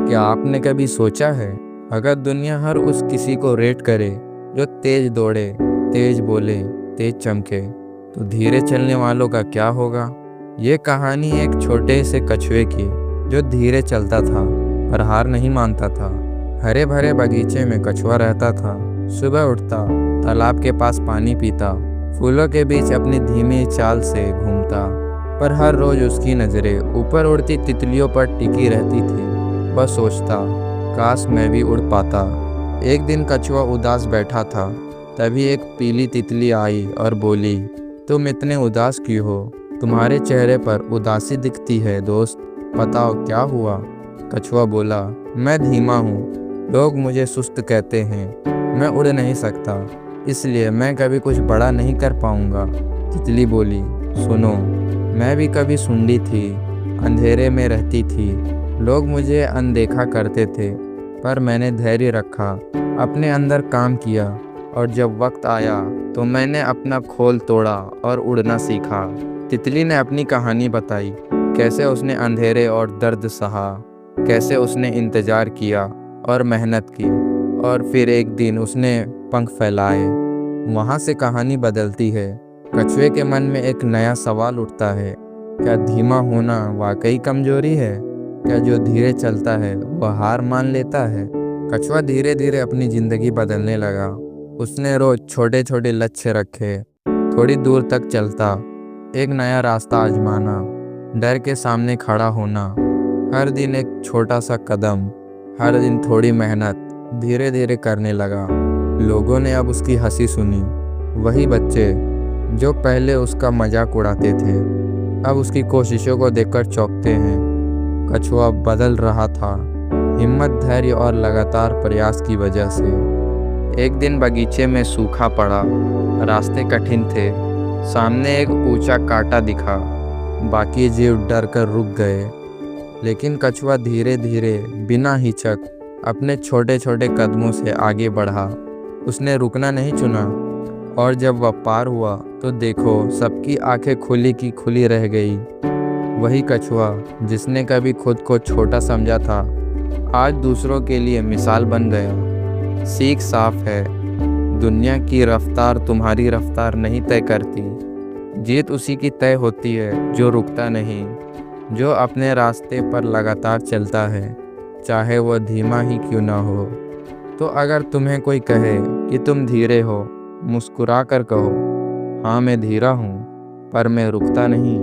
क्या आपने कभी सोचा है, अगर दुनिया हर उस किसी को रेट करे जो तेज दौड़े, तेज बोले, तेज चमके, तो धीरे चलने वालों का क्या होगा? ये कहानी एक छोटे से कछुए की, जो धीरे चलता था पर हार नहीं मानता था। हरे भरे बगीचे में कछुआ रहता था। सुबह उठता, तालाब के पास पानी पीता, फूलों के बीच अपनी धीमी चाल से घूमता। पर हर रोज उसकी नज़रें ऊपर उड़ती तितलियों पर टिकी रहती थी। वह सोचता, काश मैं भी उड़ पाता। एक दिन कछुआ उदास बैठा था। तभी एक पीली तितली आई और बोली, तुम इतने उदास क्यों हो? तुम्हारे चेहरे पर उदासी दिखती है दोस्त, बताओ क्या हुआ? कछुआ बोला, मैं धीमा हूँ, लोग मुझे सुस्त कहते हैं, मैं उड़ नहीं सकता, इसलिए मैं कभी कुछ बड़ा नहीं कर पाऊँगा। तितली बोली, सुनो, मैं भी कभी सूंडी थी, अंधेरे में रहती थी, लोग मुझे अनदेखा करते थे, पर मैंने धैर्य रखा, अपने अंदर काम किया, और जब वक्त आया तो मैंने अपना खोल तोड़ा और उड़ना सीखा। तितली ने अपनी कहानी बताई, कैसे उसने अंधेरे और दर्द सहा, कैसे उसने इंतज़ार किया और मेहनत की, और फिर एक दिन उसने पंख फैलाए। वहाँ से कहानी बदलती है। कछुए के मन में एक नया सवाल उठता है, क्या धीमा होना वाकई कमजोरी है? क्या जो धीरे चलता है वह हार मान लेता है? कछुआ धीरे धीरे अपनी ज़िंदगी बदलने लगा। उसने रोज़ छोटे छोटे लक्ष्य रखे, थोड़ी दूर तक चलता, एक नया रास्ता आजमाना, डर के सामने खड़ा होना, हर दिन एक छोटा सा कदम, हर दिन थोड़ी मेहनत धीरे धीरे करने लगा। लोगों ने अब उसकी हंसी सुनी। वही बच्चे जो पहले उसका मजाक उड़ाते थे, अब उसकी कोशिशों को देखकर चौंकते हैं। कछुआ बदल रहा था, हिम्मत, धैर्य और लगातार प्रयास की वजह से। एक दिन बगीचे में सूखा पड़ा, रास्ते कठिन थे, सामने एक ऊंचा कांटा दिखा। बाकी जीव डर कर रुक गए, लेकिन कछुआ धीरे धीरे बिना हिचक अपने छोटे छोटे कदमों से आगे बढ़ा। उसने रुकना नहीं चुना, और जब वह पार हुआ तो देखो, सबकी आंखें खुली की खुली रह गई। वही कछुआ जिसने कभी खुद को छोटा समझा था, आज दूसरों के लिए मिसाल बन गया। सीख साफ है, दुनिया की रफ्तार तुम्हारी रफ्तार नहीं तय करती। जीत उसी की तय होती है जो रुकता नहीं, जो अपने रास्ते पर लगातार चलता है, चाहे वह धीमा ही क्यों ना हो। तो अगर तुम्हें कोई कहे कि तुम धीरे हो, मुस्कुरा कर कहो, हाँ मैं धीरा हूँ, पर मैं रुकता नहीं।